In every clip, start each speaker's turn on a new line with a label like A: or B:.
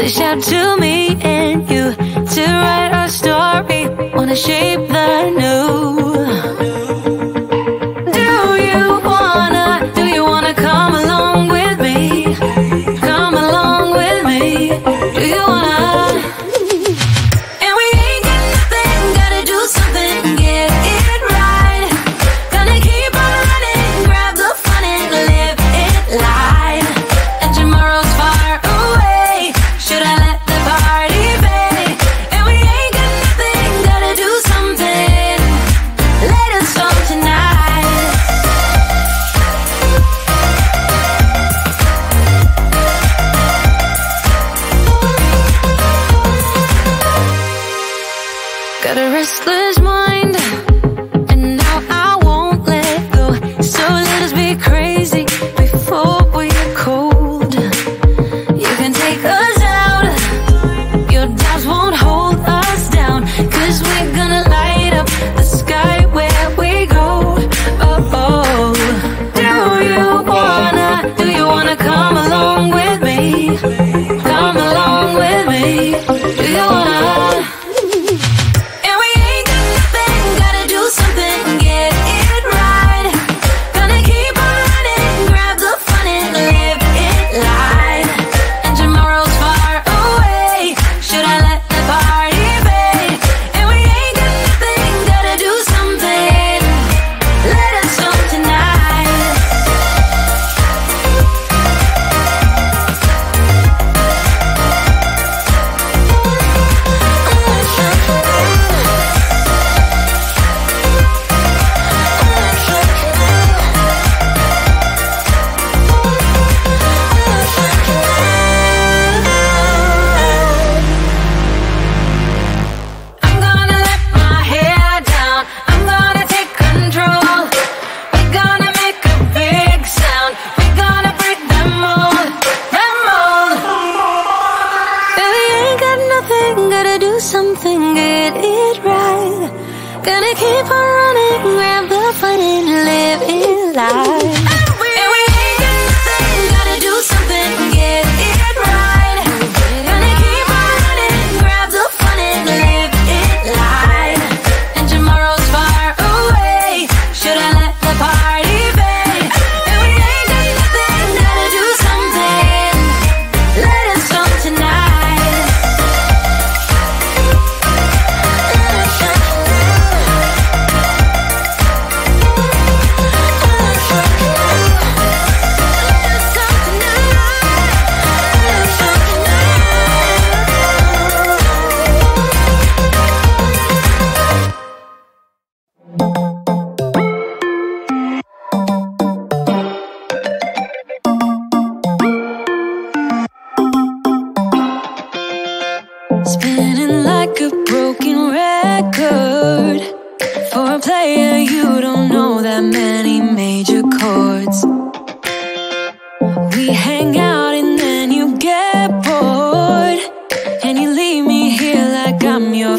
A: Reach out to me and you to write our story. Wanna shape the new. Do you wanna come along with me? Come along with me. Do you wanna? And we ain't got nothing, gotta do something, get it right. Gonna keep on running, grab the fun and live it live. And tomorrow's far away, should I let the party fade? And we ain't got nothing, gotta do something, let us go tonight. Got a restless mind, and now I won't let go. So let us be crazy before we're cold. You can take us out, your doubts won't hold us down, 'cause we're gonna light up the sky where we go. Oh, oh. Do you wanna come along with me? Come along with me. Do you wanna? And we ain't got nothing, gotta do something, get it right. Gonna keep on running, grab the fun and live it live. And tomorrow's far away, should I let the party fade? And we ain't got nothing, gotta do something, let us go tonight. I'm gonna let my hair down, I'm gonna take control. We're gonna make a big sound, we're gonna break them mold, them mold. Baby, ain't got nothing, gotta do something, get it right. Gonna keep on running, grab the fun and live it live. And we ain't got nothing, gotta do something, get it right. Gonna keep on running, grab the fun and live it live. And tomorrow's far away, should I let the party fade? And we ain't got nothing, gotta do something, let us go tonight. Spinning like a broken record. For a player, you don't know that many major chords. We hang out and then you get bored, and you leave me here like I'm your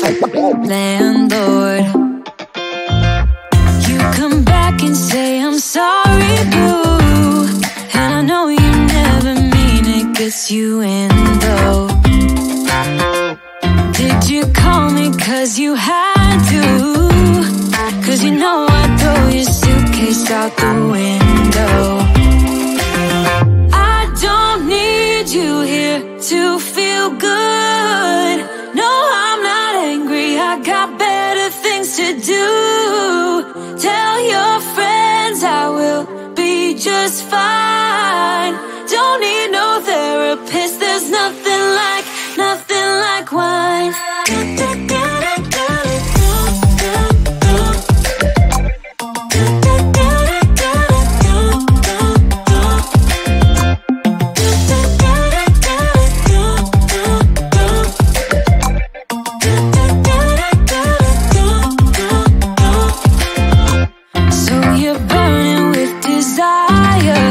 A: landlord. You come back and say I'm sorry, boo, and I know you never mean it, gets you in though. Did you call me 'cause you had to? 'Cause you know I'd throw your suitcase out the window. I don't need you here to feel good. No, I'm not angry, I got better things to do. Tell your friends I will be just fine. Don't need no therapist, there's nothing like wine. So you're burning with desire.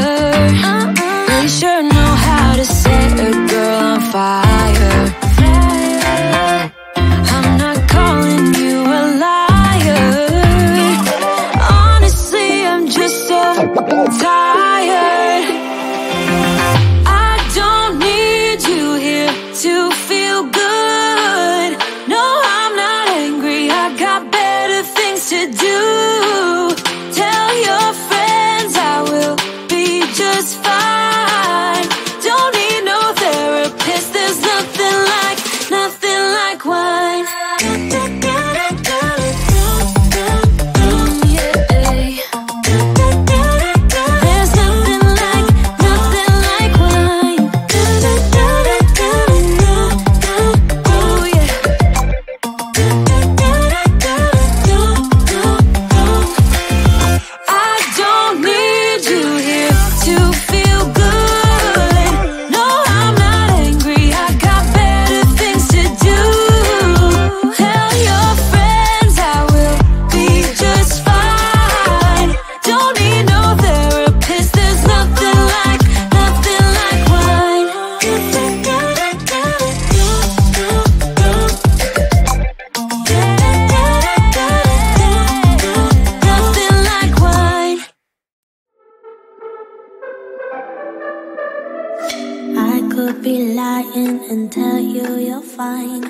B: could be lying and tell you you're fine.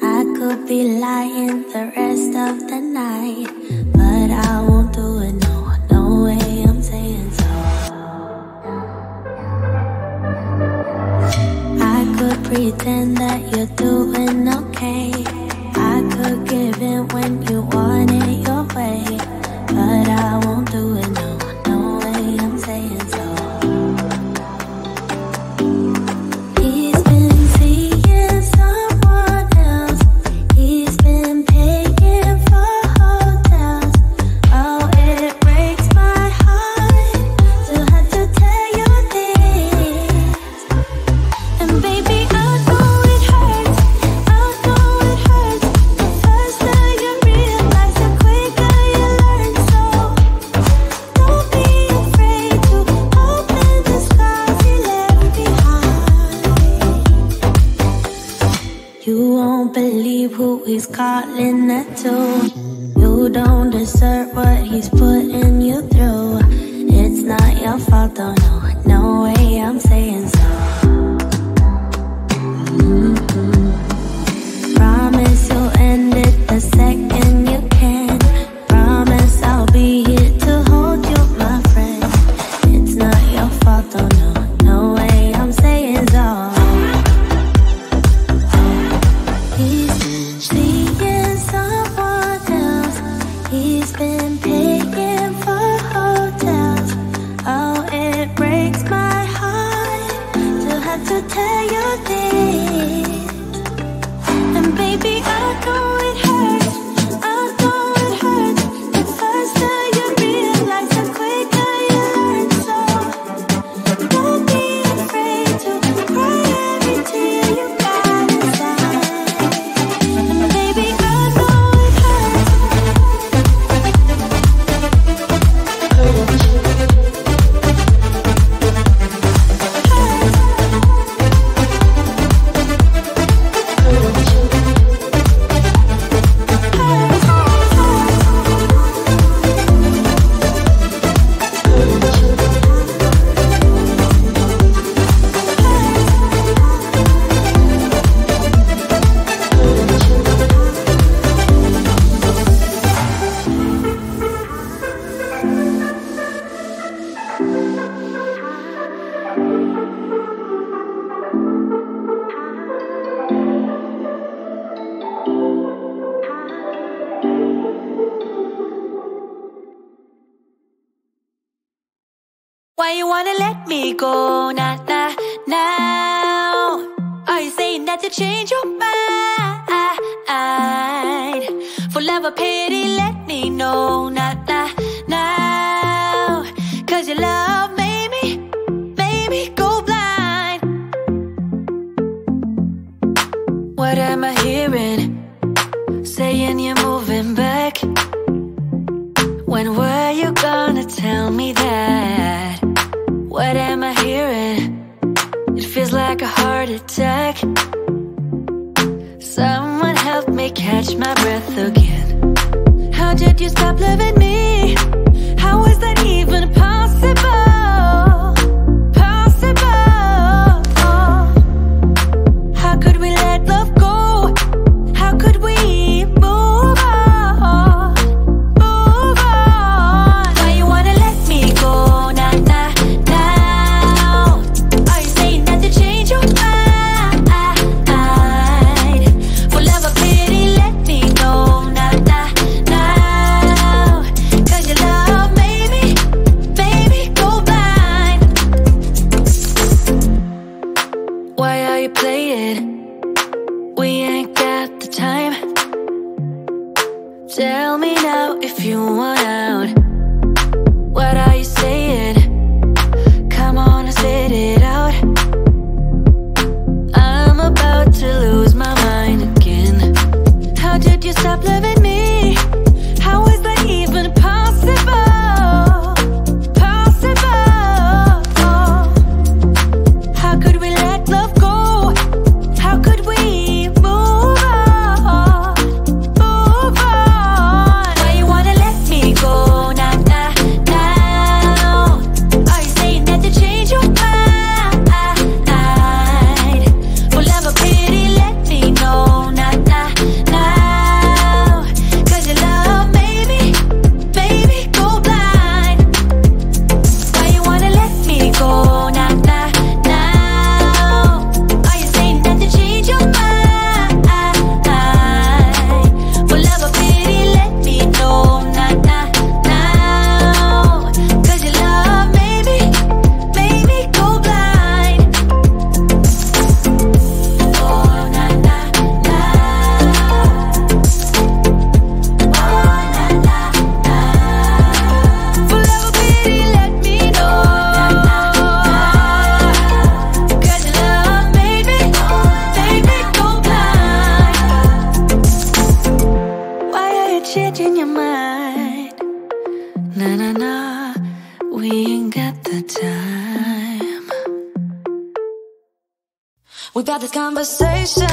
B: I could be lying the rest of the night, but I won't do it, no, no way I'm saying so. I could pretend that you're doing okay. I could give in when you want it your way, but I won't do it, no, no way I'm saying so. He's been seeing someone else. He's been paying for hotels. Oh, it breaks my heart to have to tell you this. And baby, I know it hurts. I know it hurts. The faster you realize, the quicker you learn. So don't be afraid to open the scars you left behind. You won't believe who he's calling that to. You don't deserve what he's putting you through. It's not your fault, though, no, no way I'm saying so. Promise you'll end it the second you can. Promise I'll be here to hold you, my friend. It's not your fault, though, no, no way I'm saying so. He's been seeing someone else. He's been paying for hotels. Oh, it breaks my heart to have to tell you this. And baby, I know it hurts. I know it hurts. The faster you realize, the quicker you learn. So don't be afraid to cry every tear you got inside. And baby, I know it hurts.
A: Why you wanna let me go, nah, nah, now? Are you saying that to change your mind? For love or pity, let me know, nah, nah, now. Cause your love made me go blind. What am I hearing? Saying you're moving back. When were you gonna tell me that? What am I hearing? It feels like a heart attack. Someone help me catch my breath again. How did you stop loving me? How is that even possible? Possible. How could we let love go? How could we move on? Move on. Why you wanna let me go? Nah, nah, now. Are you saying that to change your mind? For love or pity, let me know. Nah, nah, now. Cause your love made me go
B: time. We've had this conversation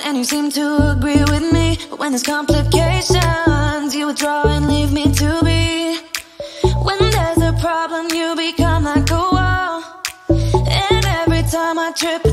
B: and you seem to agree with me, but when there's complications you withdraw and leave me to be. When there's a problem you become like a wall, and every time I trip